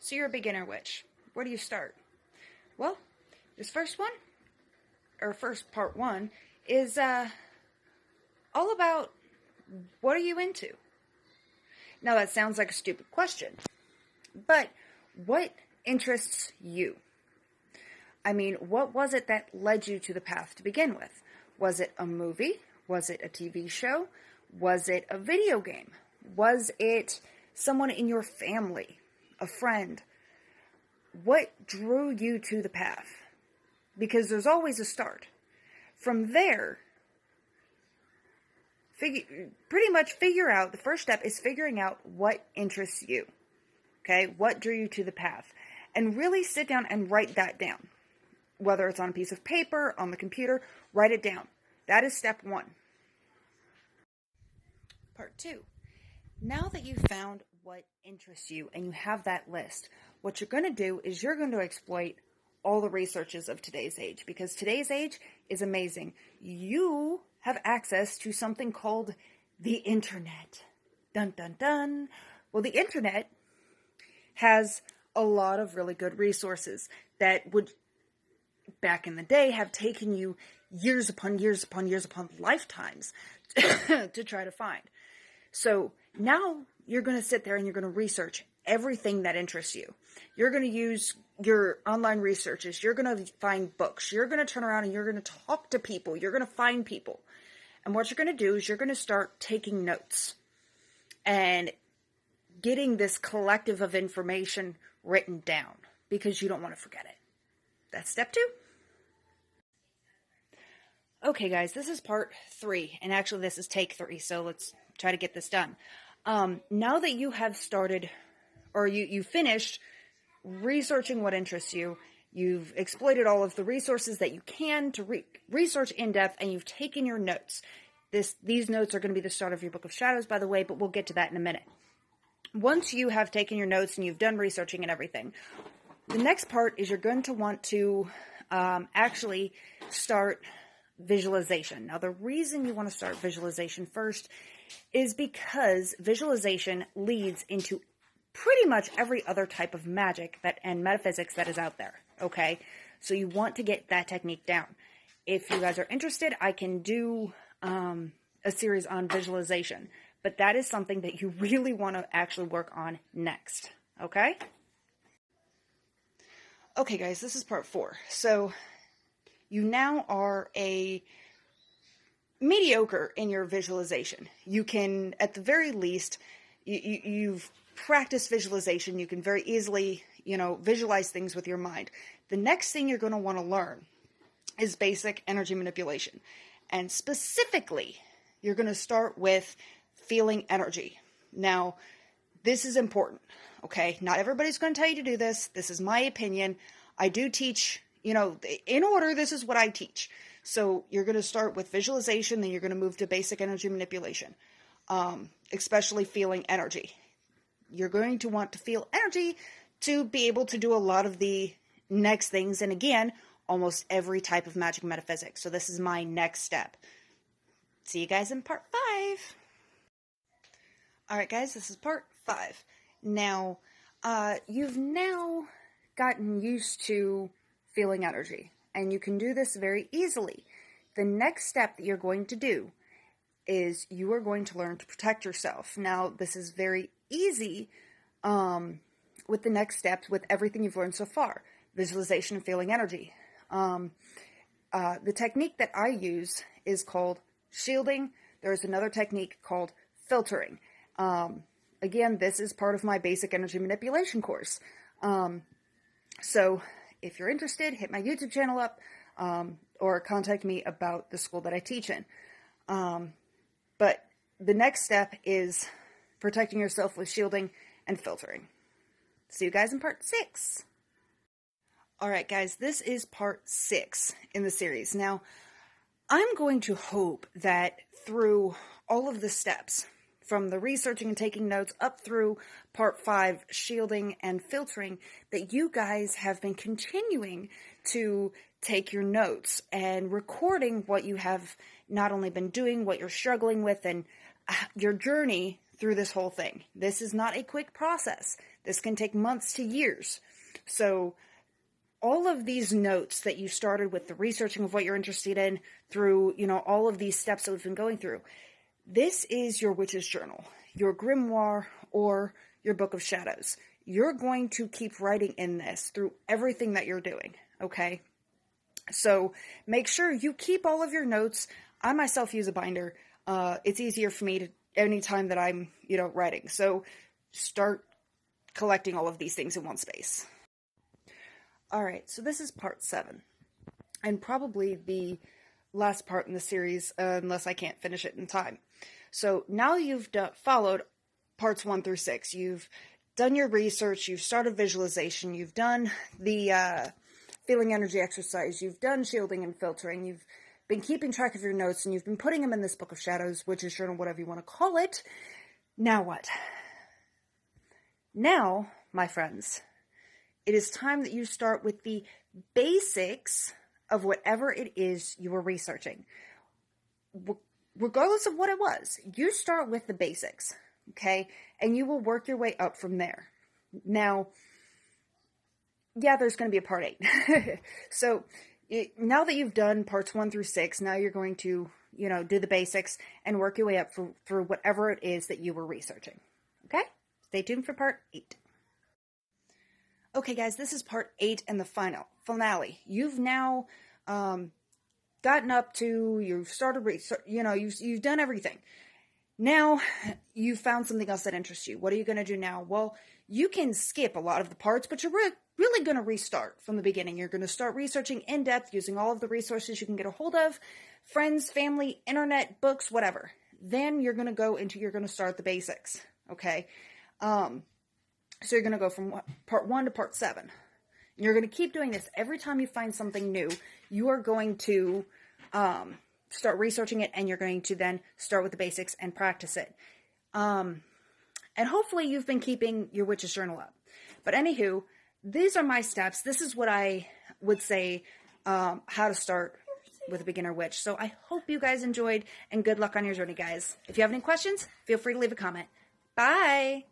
So you're a beginner witch. Where do you start? Well, this first one, or first part one, is all about what are you into? Now that sounds like a stupid question, but what interests you? I mean, what was it that led you to the path to begin with? Was it a movie? Was it a TV show? Was it a video game? Was it someone in your family? A friend? What drew you to the path? Because there's always a start. From there, the first step is figuring out what interests you. Okay? What drew you to the path? And really sit down and write that down. Whether it's on a piece of paper, on the computer, write it down. That is step one. Part two. Now that you've found what interests you and you have that list, what you're going to do is you're going to exploit all the resources of today's age, because today's age is amazing. You have access to something called the internet. Dun, dun, dun. Well, the internet has a lot of really good resources that would, back in the day, have taken you years upon years upon years upon lifetimes to try to find. So now you're going to sit there and you're going to research everything that interests you. You're going to use your online researches. You're going to find books. You're going to turn around and you're going to talk to people. You're going to find people. And what you're going to do is you're going to start taking notes and getting this collective of information written down, because you don't want to forget it. That's step two. Okay, guys, this is part 3, and actually this is take 3, so let's try to get this done. Now that you have started, or you finished researching what interests you, you've exploited all of the resources that you can to research in depth, and you've taken your notes. These notes are going to be the start of your Book of Shadows, by the way, but we'll get to that in a minute. Once you have taken your notes and you've done researching and everything, the next part is you're going to want to actually start visualization. Now, the reason you want to start visualization first is because visualization leads into pretty much every other type of magic and metaphysics that is out there, okay? So you want to get that technique down. If you guys are interested, I can do a series on visualization, but that is something that you really want to actually work on next, okay? Okay, guys, this is part 4. So you now are a mediocre in your visualization. You can, at the very least, you've practiced visualization. You can very easily, visualize things with your mind. The next thing you're going to want to learn is basic energy manipulation. And specifically, you're going to start with feeling energy. Now, this is important, okay? Not everybody's going to tell you to do this. This is my opinion. I do teach, in order, this is what I teach. So you're going to start with visualization, then you're going to move to basic energy manipulation, especially feeling energy. You're going to want to feel energy to be able to do a lot of the next things. And again, almost every type of magic metaphysics. So this is my next step. See you guys in part 5. All right, guys, this is part 5. Now, you've now gotten used to feeling energy, and you can do this very easily. The next step that you're going to do is you are going to learn to protect yourself. Now, this is very easy with the next steps, with everything you've learned so far. Visualization and feeling energy. The technique that I use is called shielding. There's another technique called filtering. Again, this is part of my basic energy manipulation course. So if you're interested, hit my YouTube channel up, or contact me about the school that I teach in. But the next step is protecting yourself with shielding and filtering. See you guys in part 6. Alright guys, this is part 6 in the series. Now, I'm going to hope that through all of the steps, from the researching and taking notes up through part 5, shielding and filtering, that you guys have been continuing to take your notes and recording what you have not only been doing, what you're struggling with, and your journey through this whole thing. This is not a quick process. This can take months to years. So all of these notes that you started with, the researching of what you're interested in through, all of these steps that we've been going through, this is your witch's journal, your grimoire, or your book of shadows. You're going to keep writing in this through everything that you're doing, okay? So make sure you keep all of your notes. I myself use a binder. It's easier for me to anytime that I'm, writing. So start collecting all of these things in one space. All right, so this is part 7, and probably the last part in the series, unless I can't finish it in time. So now you've followed parts 1 through 6. You've done your research, you've started visualization, you've done the feeling energy exercise, you've done shielding and filtering, you've been keeping track of your notes, and you've been putting them in this book of shadows, witch's journal, whatever you want to call it. Now what? Now, my friends, it is time that you start with the basics of whatever it is you were researching. Regardless of what it was, you start with the basics, okay? And you will work your way up from there. Now, yeah, there's going to be a part 8. So, now that you've done parts 1 through 6, now you're going to, do the basics and work your way up through whatever it is that you were researching. Okay? Stay tuned for part 8. Okay, guys, this is part 8 and the finale. You've now gotten up to, you've started, you've done everything. Now, you've found something else that interests you. What are you going to do now? Well, you can skip a lot of the parts, but you're really going to restart from the beginning. You're going to start researching in depth, using all of the resources you can get a hold of, friends, family, internet, books, whatever. Then you're going to start the basics, okay? So you're going to go from part 1 to part 7. You're going to keep doing this. Every time you find something new, you are going to start researching it, and you're going to then start with the basics and practice it. And hopefully you've been keeping your witch's journal up. But anywho, these are my steps. This is what I would say how to start with a beginner witch. So I hope you guys enjoyed, and good luck on your journey, guys. If you have any questions, feel free to leave a comment. Bye!